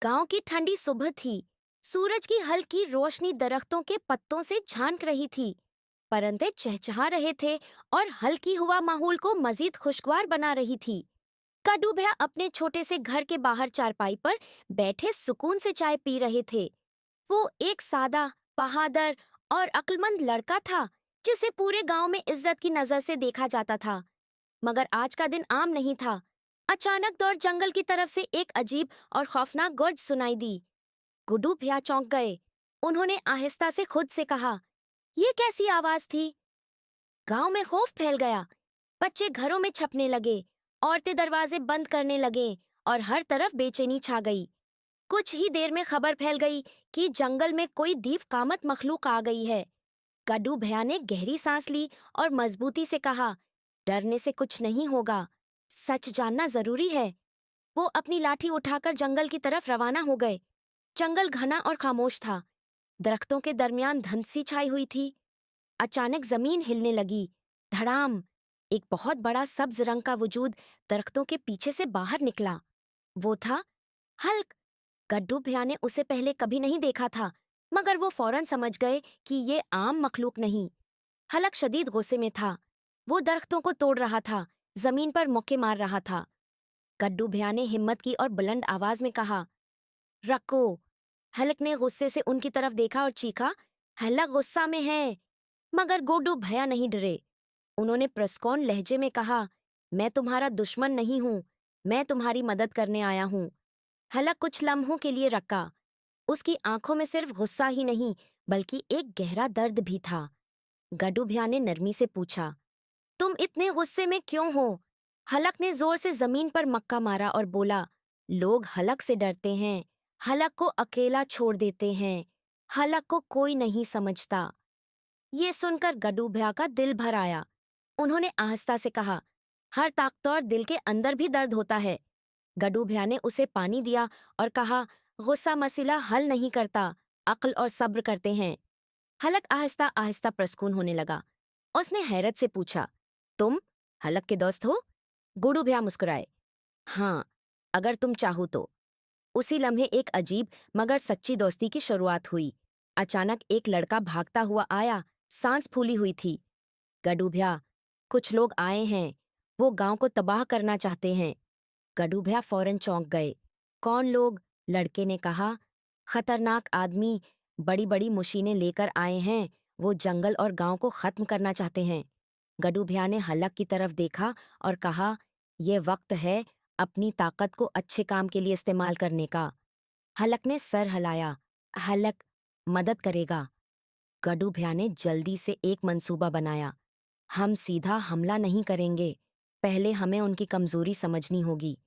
गांव की ठंडी सुबह थी। सूरज की हल्की रोशनी दरख्तों के पत्तों से झांक रही थी। परिंदे चहचहा रहे थे और हल्की हवा माहौल को मजीद खुशगवार बना रही थी। कड्डू भैया अपने छोटे से घर के बाहर चारपाई पर बैठे सुकून से चाय पी रहे थे। वो एक सादा, बहादुर और अक्लमंद लड़का था, जिसे पूरे गांव में इज्जत की नजर से देखा जाता था। मगर आज का दिन आम नहीं था। अचानक दौड़ जंगल की तरफ से एक अजीब और खौफनाक गर्ज सुनाई दी। गुड्डू भैया चौंक गए। उन्होंने आहिस्ता से खुद से कहा, ये कैसी आवाज थी? गांव में खौफ फैल गया। बच्चे घरों में छपने लगे, औरतें दरवाजे बंद करने लगे और हर तरफ बेचैनी छा गई। कुछ ही देर में खबर फैल गई कि जंगल में कोई दीव कामत मखलूक आ गई है। गड्डू भैया ने गहरी सांस ली और मजबूती से कहा, डरने से कुछ नहीं होगा, सच जानना जरूरी है। वो अपनी लाठी उठाकर जंगल की तरफ रवाना हो गए। जंगल घना और खामोश था। दरख्तों के दरमियान धुंधसी छाई हुई थी। अचानक जमीन हिलने लगी। धड़ाम! एक बहुत बड़ा सब्ज रंग का वजूद दरख्तों के पीछे से बाहर निकला। वो था हल्क। गड्डू भैया ने उसे पहले कभी नहीं देखा था, मगर वो फौरन समझ गए कि ये आम मखलूक नहीं। हलक शदीद गुस्से में था। वो दरख्तों को तोड़ रहा था, जमीन पर मुक्के मार रहा था। गड्डू भैया ने हिम्मत की और बुलंद आवाज में कहा, रखो। हलक ने गुस्से से उनकी तरफ देखा और चीखा, हलक गुस्सा में है। मगर गुड्डू भैया नहीं डरे। उन्होंने प्रस्कौन लहजे में कहा, मैं तुम्हारा दुश्मन नहीं हूं, मैं तुम्हारी मदद करने आया हूं। हलक कुछ लम्हों के लिए रका। उसकी आंखों में सिर्फ गुस्सा ही नहीं, बल्कि एक गहरा दर्द भी था। गड्डू भैया ने नरमी से पूछा, तुम इतने गुस्से में क्यों हो? हलक ने जोर से जमीन पर मक्का मारा और बोला, लोग हलक से डरते हैं, हलक को अकेला छोड़ देते हैं, हलक को कोई नहीं समझता। ये सुनकर गड्डू भैया का दिल भर आया। उन्होंने आहिस्ता से कहा, हर ताकतवर दिल के अंदर भी दर्द होता है। गड्डू भैया ने उसे पानी दिया और कहा, गुस्सा मसला हल नहीं करता, अक्ल और सब्र करते हैं। हलक आहिस्ता आहिस्ता प्रसकून होने लगा। उसने हैरत से पूछा, तुम हलक के दोस्त हो? गुड्डू भैया मुस्कुराए, हाँ, अगर तुम चाहो तो। उसी लम्हे एक अजीब मगर सच्ची दोस्ती की शुरुआत हुई। अचानक एक लड़का भागता हुआ आया, सांस फूली हुई थी। गड्डू भैया, कुछ लोग आए हैं, वो गांव को तबाह करना चाहते हैं। गड्डू भैया फौरन चौंक गए। कौन लोग? लड़के ने कहा, खतरनाक आदमी, बड़ी बड़ी मशीनें लेकर आए हैं, वो जंगल और गांव को खत्म करना चाहते हैं। गड्डू भैया ने हलक की तरफ देखा और कहा, यह वक्त है अपनी ताकत को अच्छे काम के लिए इस्तेमाल करने का। हलक ने सर हिलाया, हलक मदद करेगा। गड्डू भैया ने जल्दी से एक मंसूबा बनाया। हम सीधा हमला नहीं करेंगे, पहले हमें उनकी कमजोरी समझनी होगी।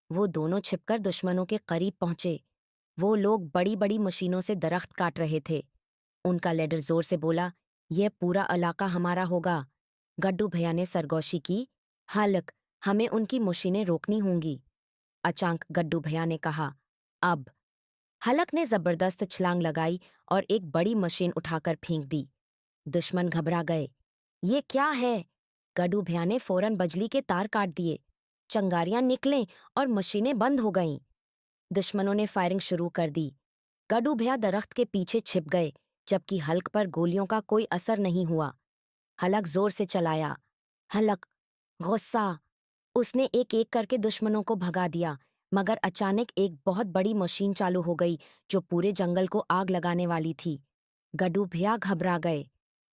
वो दोनों छिपकर दुश्मनों के करीब पहुंचे। वो लोग बड़ी बड़ी मशीनों से दरख्त काट रहे थे। उनका लीडर जोर से बोला, यह पूरा इलाका हमारा होगा। गड्डू भैया ने सरगोशी की, हलक, हमें उनकी मशीनें रोकनी होंगी। अचानक गड्डू भैया ने कहा, अब। हलक ने जबरदस्त छलांग लगाई और एक बड़ी मशीन उठाकर फेंक दी। दुश्मन घबरा गए। ये क्या है? गड्डू भैया ने फौरन बिजली के तार काट दिए। चंगारियां निकलें और मशीनें बंद हो गईं। दुश्मनों ने फायरिंग शुरू कर दी। गड्डू भैया दरख्त के पीछे छिप गए, जबकि हलक पर गोलियों का कोई असर नहीं हुआ। हलक जोर से चलाया। हलक गुस्सा। उसने एक एक करके दुश्मनों को भगा दिया, मगर अचानक एक बहुत बड़ी मशीन चालू हो गई जो पूरे जंगल को आग लगाने वाली थी। गड्डू भैया घबरा गए।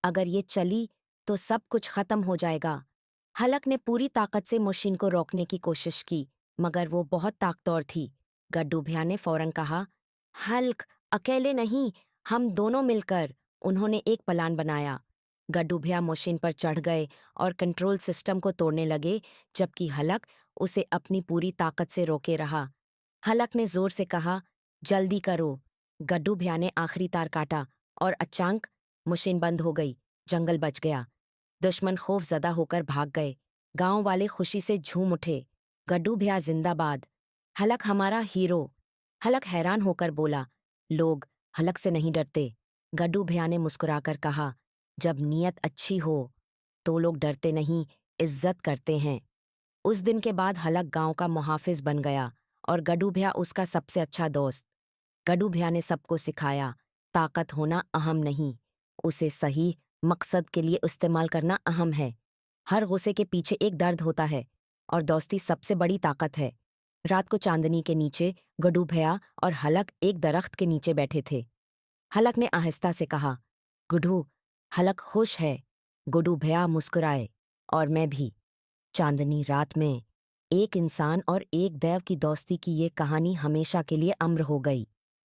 अगर ये चली तो सब कुछ खत्म हो जाएगा। हलक ने पूरी ताकत से मशीन को रोकने की कोशिश की, मगर वो बहुत ताकतवर थी। गड्डू भैया ने फौरन कहा, हल्क, अकेले नहीं, हम दोनों मिलकर। उन्होंने एक प्लान बनाया। गड्डू भैया मशीन पर चढ़ गए और कंट्रोल सिस्टम को तोड़ने लगे, जबकि हलक उसे अपनी पूरी ताकत से रोके रहा। हलक ने जोर से कहा, जल्दी करो। गड्डू भैया ने आखिरी तार काटा और अचानक मशीन बंद हो गई। जंगल बच गया। दुश्मन खौफजदा होकर भाग गए। गांव वाले खुशी से झूम उठे। गड्डू भैया जिंदाबाद, हलक हमारा हीरो। हलक हैरान होकर बोला, लोग हलक से नहीं डरते। गड्डू भैया ने मुस्कुराकर कहा, जब नीयत अच्छी हो तो लोग डरते नहीं, इज्जत करते हैं। उस दिन के बाद हलक गांव का मुहाफिज बन गया और गड्डू भैया उसका सबसे अच्छा दोस्त। गडू भैया ने सबको सिखाया, ताकत होना अहम नहीं, उसे सही मकसद के लिए इस्तेमाल करना अहम है। हर गुस्से के पीछे एक दर्द होता है और दोस्ती सबसे बड़ी ताकत है। रात को चांदनी के नीचे गडू भैया और हलक एक दरख्त के नीचे बैठे थे। हलक ने आहिस्ता से कहा, गुडू, हलक खुश है। गुडू भैया मुस्कुराए, और मैं भी। चांदनी रात में एक इंसान और एक दैव की दोस्ती की ये कहानी हमेशा के लिए अमर हो गई।